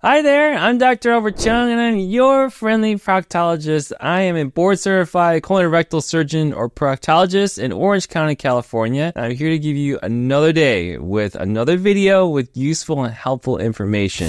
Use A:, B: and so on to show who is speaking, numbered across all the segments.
A: Hi there, I'm Dr. Chung and I'm your friendly proctologist. I am a board-certified colorectal surgeon or proctologist in Orange County, California. I'm here to give you another day with another video with useful and helpful information.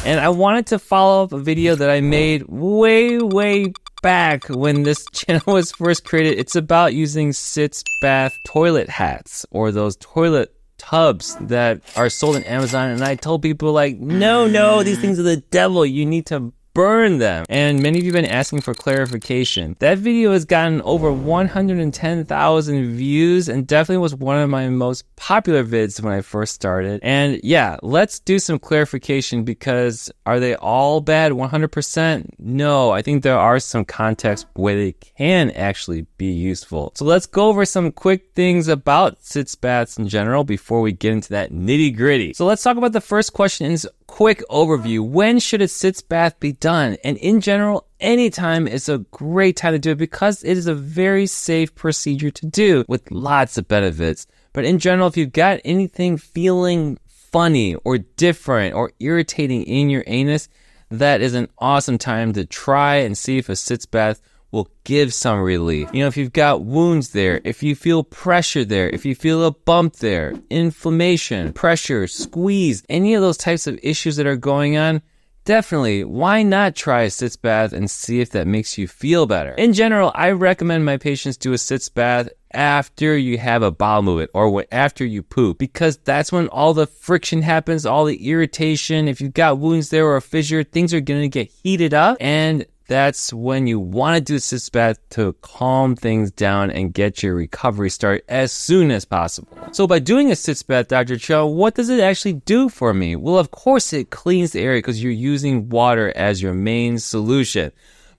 A: And I wanted to follow up a video that I made way back when this channel was first created. It's about using Sitz Bath toilet hats or those toilet tubs that are sold on Amazon, and I told people like, no, these things are the devil. You need to burn them. And many of you have been asking for clarification. That video has gotten over 110,000 views and definitely was one of my most popular vids when I first started. And yeah, let's do some clarification because are they all bad 100%? No, I think there are some contexts where they can actually be useful. So let's go over some quick things about Sitz Baths in general before we get into that nitty gritty. So let's talk about the first question is quick overview. When should a Sitz Bath be done? And in general, anytime is a great time to do it because it is a very safe procedure to do with lots of benefits. But in general, if you've got anything feeling funny or different or irritating in your anus, that is an awesome time to try and see if a Sitz Bath will give some relief. You know, if you've got wounds there, if you feel pressure there, if you feel a bump there, inflammation, pressure, squeeze, any of those types of issues that are going on, definitely, why not try a Sitz Bath and see if that makes you feel better? In general, I recommend my patients do a Sitz Bath after you have a bowel movement or after you poop because that's when all the friction happens, all the irritation. If you've got wounds there or a fissure, things are going to get heated up, and that's when you want to do a Sitz Bath to calm things down and get your recovery started as soon as possible. So by doing a Sitz Bath, Dr. Chung, what does it actually do for me? Well, of course, it cleans the area because you're using water as your main solution.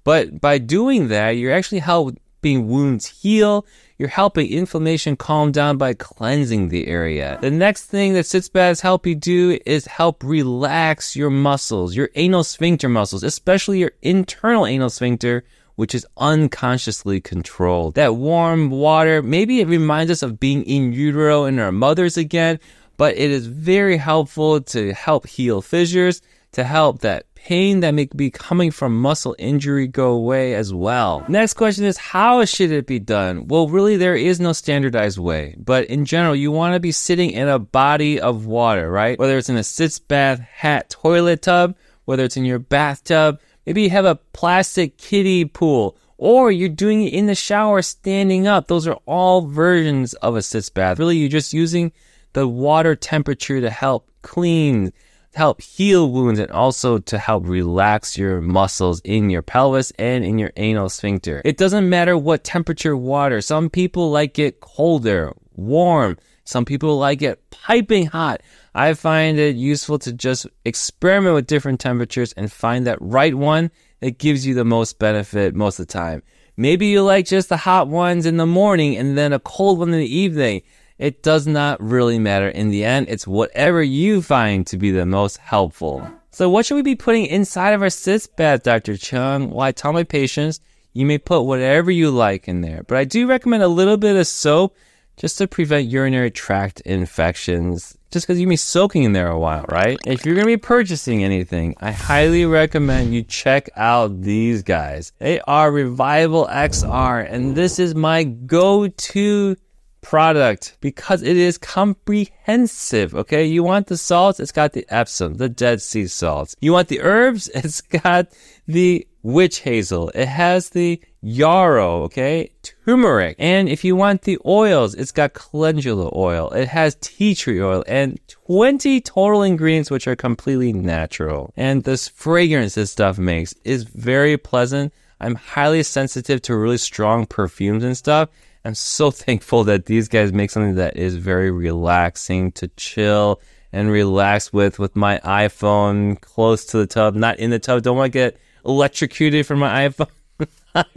A: But by doing that, you're actually helping wounds heal. You're helping inflammation calm down by cleansing the area. The next thing that Sitz Baths help you do is help relax your muscles, your anal sphincter muscles, especially your internal anal sphincter, which is unconsciously controlled. That warm water, maybe it reminds us of being in utero in our mothers again, but it is very helpful to help heal fissures, to help that pain that may be coming from muscle injury go away as well. Next question is, how should it be done? Well, really, there is no standardized way. But in general, you want to be sitting in a body of water, right? Whether it's in a Sitz Bath hat toilet tub, whether it's in your bathtub, maybe you have a plastic kiddie pool, or you're doing it in the shower standing up. Those are all versions of a Sitz Bath. Really, you're just using the water temperature to help clean, help heal wounds, and also to help relax your muscles in your pelvis and in your anal sphincter. It doesn't matter what temperature water. Some people like it colder, warm. Some people like it piping hot. I find it useful to just experiment with different temperatures and find that right one that gives you the most benefit most of the time. Maybe you like just the hot ones in the morning and then a cold one in the evening. It does not really matter. In the end, it's whatever you find to be the most helpful. So what should we be putting inside of our Sitz Bath, Dr. Chung? Well, I tell my patients, you may put whatever you like in there, but I do recommend a little bit of soap just to prevent urinary tract infections, just because you may be soaking in there a while, right? If you're going to be purchasing anything, I highly recommend you check out these guys. They are Revival XR, and this is my go-to product because it is comprehensive. Okay, you want the salts, it's got the Epsom, the Dead Sea salts. You want the herbs, it's got the witch hazel, it has the yarrow, okay, turmeric. And if you want the oils, it's got calendula oil, it has tea tree oil, and 20 total ingredients which are completely natural. And this fragrance this stuff makes is very pleasant. I'm highly sensitive to really strong perfumes and stuff. I'm so thankful that these guys make something that is very relaxing to chill and relax with my iPhone close to the tub, not in the tub. Don't want to get electrocuted from my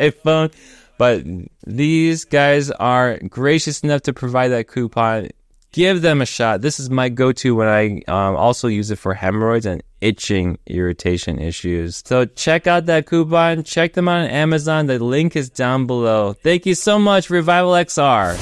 A: iPhone. But these guys are gracious enough to provide that coupon. Give them a shot. This is my go-to when I also use it for hemorrhoids and itching irritation issues. So check out that coupon. Check them out on Amazon. The link is down below. Thank you so much, Revival XR.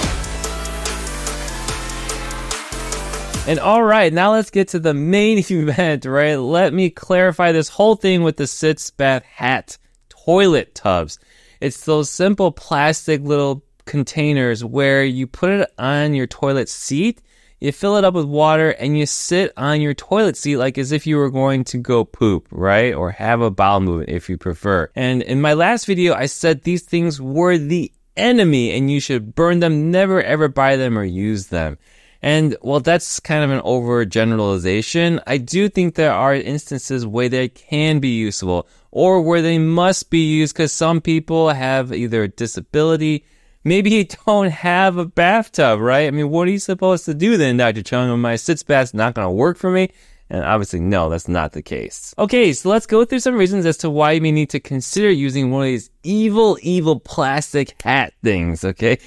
A: And all right, now let's get to the main event, right? Let me clarify this whole thing with the Sitz Bath hat toilet tubs. It's those simple plastic little containers where you put it on your toilet seat, you fill it up with water, and you sit on your toilet seat like as if you were going to go poop, right? Or have a bowel movement if you prefer. And in my last video, I said these things were the enemy and you should burn them, never ever buy them or use them. And well, that's kind of an overgeneralization. I do think there are instances where they can be useful or where they must be used because some people have either a disability, maybe you don't have a bathtub, right? I mean, what are you supposed to do then, Dr. Chung? My Sitz Bath's not going to work for me? And obviously, no, that's not the case. Okay, so let's go through some reasons as to why you may need to consider using one of these evil plastic hat things, okay?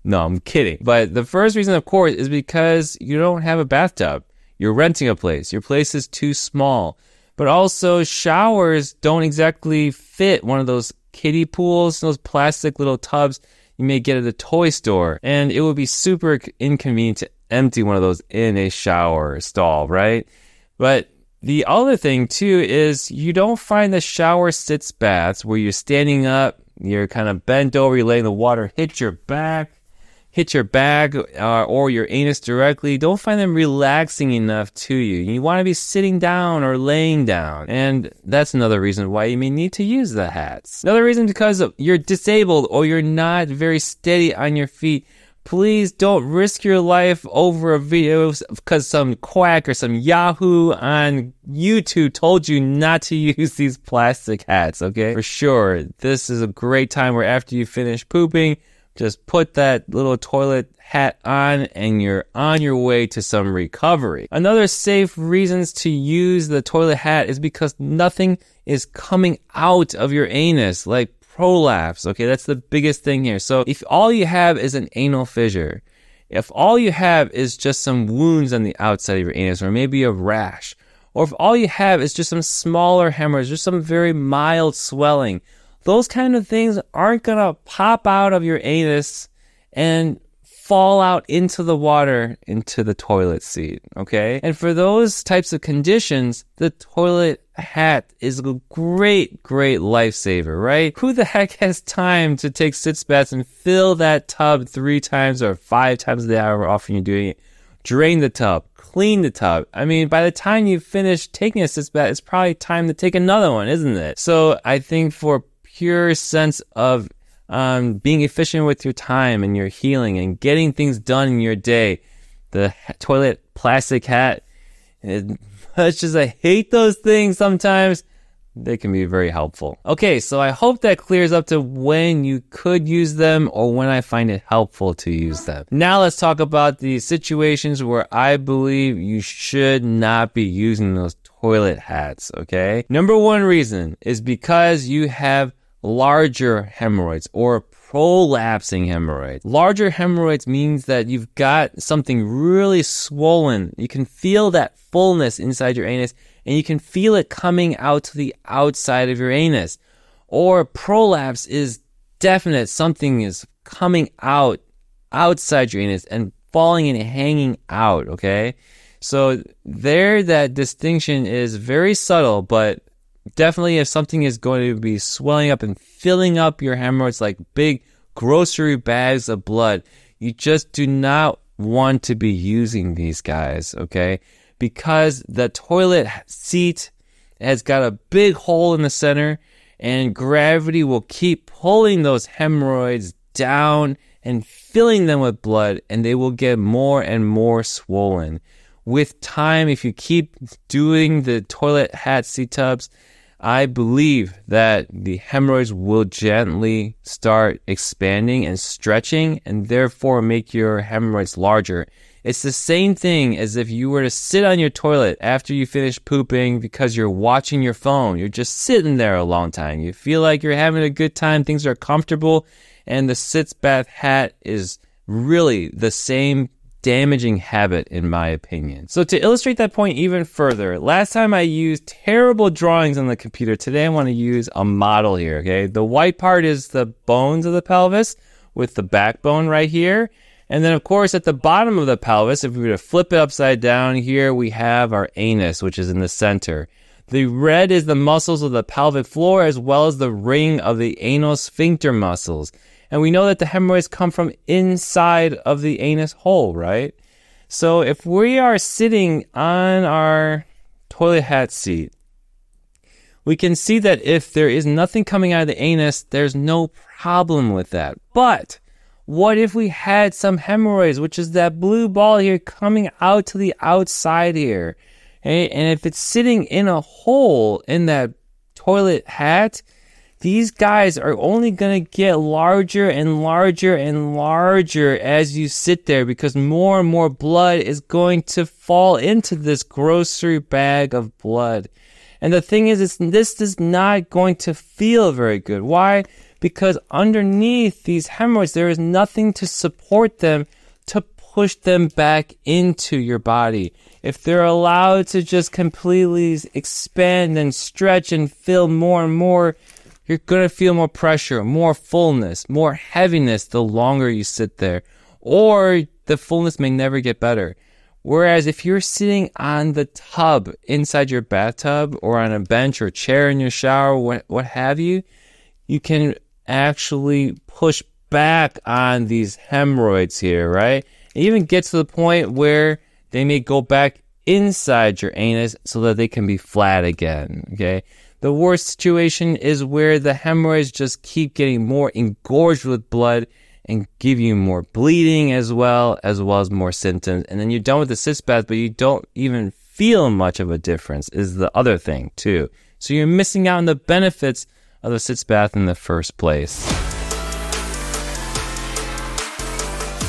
A: No, I'm kidding. But the first reason, of course, is because you don't have a bathtub. You're renting a place. Your place is too small. But also, showers don't exactly fit one of those kiddie pools, those plastic little tubs you may get at the toy store. And it would be super inconvenient to empty one of those in a shower stall, right? But the other thing, too, is you don't find the shower sitz baths where you're standing up, you're kind of bent over, you're letting the water hit your back, or your anus directly. Don't find them relaxing enough to you. You want to be sitting down or laying down. And that's another reason why you may need to use the hats. Another reason because you're disabled or you're not very steady on your feet. Please don't risk your life over a video because some quack or some Yahoo on YouTube told you not to use these plastic hats, okay? For sure, this is a great time where after you finish pooping, just put that little toilet hat on and you're on your way to some recovery. Another safe reasons to use the toilet hat is because nothing is coming out of your anus, like prolapse, okay? That's the biggest thing here. So if all you have is an anal fissure, if all you have is just some wounds on the outside of your anus or maybe a rash, or if all you have is just some smaller hemorrhoids, just some very mild swelling, those kind of things aren't going to pop out of your anus and fall out into the water, into the toilet seat, okay? And for those types of conditions, the toilet hat is a great lifesaver, right? Who the heck has time to take sitz baths and fill that tub 3 times or 5 times a day, however often you're doing it? Drain the tub, clean the tub. I mean, by the time you finish taking a sitz bath, it's probably time to take another one, isn't it? So I think for pure sense of being efficient with your time and your healing and getting things done in your day, the toilet plastic hat, as much as I hate those things sometimes, they can be very helpful. Okay, so I hope that clears up to when you could use them or when I find it helpful to use them. Now let's talk about the situations where I believe you should not be using those toilet hats, okay? Number one reason is because you have larger hemorrhoids or prolapsing hemorrhoids. Larger hemorrhoids means that you've got something really swollen. You can feel that fullness inside your anus and you can feel it coming out to the outside of your anus. Or prolapse is definite. Something is coming out outside your anus and falling and hanging out, okay? So there, that distinction is very subtle, but definitely if something is going to be swelling up and filling up your hemorrhoids like big grocery bags of blood, you just do not want to be using these guys, okay? Because the toilet seat has got a big hole in the center and gravity will keep pulling those hemorrhoids down and filling them with blood and they will get more and more swollen. With time, if you keep doing the toilet hat seat tubs, I believe that the hemorrhoids will gently start expanding and stretching and therefore make your hemorrhoids larger. It's the same thing as if you were to sit on your toilet after you finish pooping because you're watching your phone. You're just sitting there a long time. You feel like you're having a good time, things are comfortable, and the Sitz Bath hat is really the same damaging habit in my opinion. So to illustrate that point even further, last time I used terrible drawings on the computer. Today I want to use a model here, okay? The white part is the bones of the pelvis with the backbone right here. And then, of course, at the bottom of the pelvis, if we were to flip it upside down, here we have our anus, which is in the center. The red is the muscles of the pelvic floor as well as the ring of the anal sphincter muscles. And we know that the hemorrhoids come from inside of the anus hole, right? So if we are sitting on our toilet hat seat, we can see that if there is nothing coming out of the anus, there's no problem with that. But what if we had some hemorrhoids, which is that blue ball here coming out to the outside here? Okay? And if it's sitting in a hole in that toilet hat, these guys are only going to get larger and larger and larger as you sit there, because more and more blood is going to fall into this grocery bag of blood. And the thing is, this is not going to feel very good. Why? Because underneath these hemorrhoids, there is nothing to support them to push them back into your body. If they're allowed to just completely expand and stretch and fill more and more, you're going to feel more pressure, more fullness, more heaviness the longer you sit there. Or the fullness may never get better. Whereas if you're sitting on the tub inside your bathtub or on a bench or chair in your shower, what have you, you can actually push back on these hemorrhoids here, right? It even gets to the point where they may go back inside your anus so that they can be flat again, okay? The worst situation is where the hemorrhoids just keep getting more engorged with blood and give you more bleeding as well as more symptoms. And then you're done with the sitz bath, but you don't even feel much of a difference is the other thing too. So you're missing out on the benefits of the sitz bath in the first place.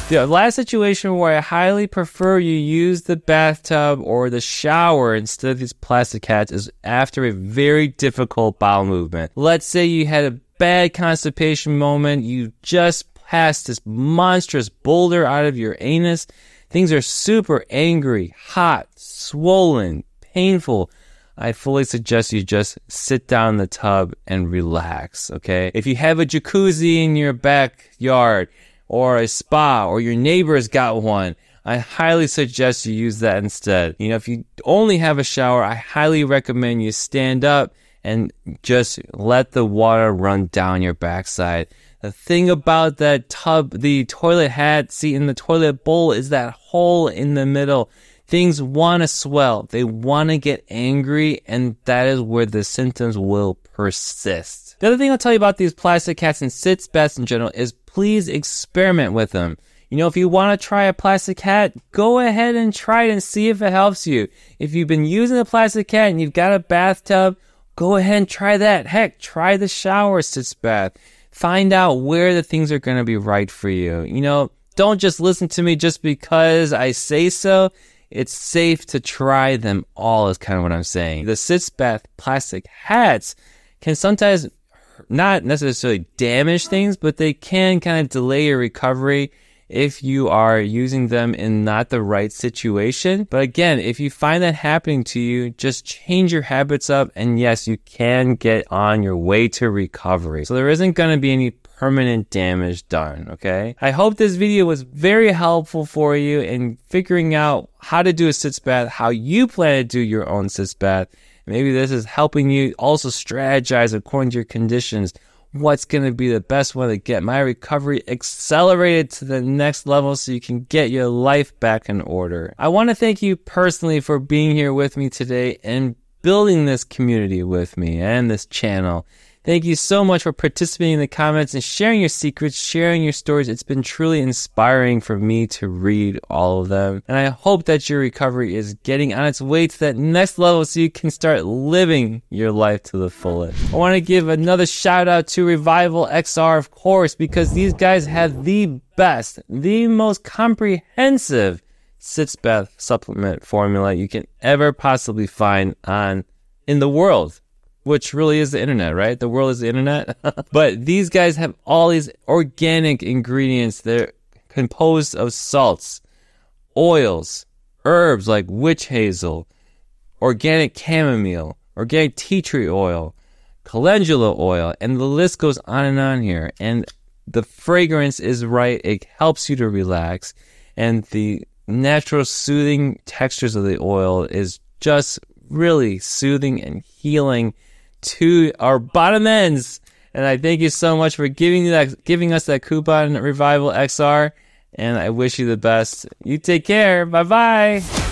A: The last situation where I highly prefer you use the bathtub or the shower instead of these plastic hats is after a very difficult bowel movement. Let's say you had a bad constipation moment, you just passed this monstrous boulder out of your anus. Things are super angry, hot, swollen, painful. I fully suggest you just sit down in the tub and relax, okay? If you have a jacuzzi in your backyard or a spa or your neighbor's got one, I highly suggest you use that instead. You know, if you only have a shower, I highly recommend you stand up and just let the water run down your backside. The thing about that tub, the toilet hat seat in the toilet bowl is that hole in the middle. Things want to swell. They want to get angry, and that is where the symptoms will persist. The other thing I'll tell you about these plastic hats and sitz baths in general is please experiment with them. You know, if you want to try a plastic hat, go ahead and try it and see if it helps you. If you've been using a plastic hat and you've got a bathtub, go ahead and try that. Heck, try the shower sitz bath. Find out where the things are going to be right for you. You know, don't just listen to me just because I say so. It's safe to try them all is kind of what I'm saying. The sitz bath plastic hats can sometimes not necessarily damage things, but they can kind of delay your recovery if you are using them in not the right situation. But again, if you find that happening to you, just change your habits up, and yes, you can get on your way to recovery. So there isn't going to be any permanent damage done, okay? I hope this video was very helpful for you in figuring out how to do a sitz bath, how you plan to do your own sitz bath. Maybe this is helping you also strategize according to your conditions what's going to be the best way to get my recovery accelerated to the next level so you can get your life back in order. I want to thank you personally for being here with me today and building this community with me and this channel. Thank you so much for participating in the comments and sharing your secrets, sharing your stories. It's been truly inspiring for me to read all of them. And I hope that your recovery is getting on its way to that next level so you can start living your life to the fullest. I want to give another shout out to Revival XR, of course, because these guys have the best, the most comprehensive sitz bath supplement formula you can ever possibly find in the world. Which really is the internet, right? The world is the internet. But these guys have all these organic ingredients. They're composed of salts, oils, herbs like witch hazel, organic chamomile, organic tea tree oil, calendula oil, and the list goes on and on here. And the fragrance is right. It helps you to relax. And the natural soothing textures of the oil is just really soothing and healing to our bottom ends. And I thank you so much for giving us that coupon, Revival XR. And I wish you the best. You take care. Bye-bye.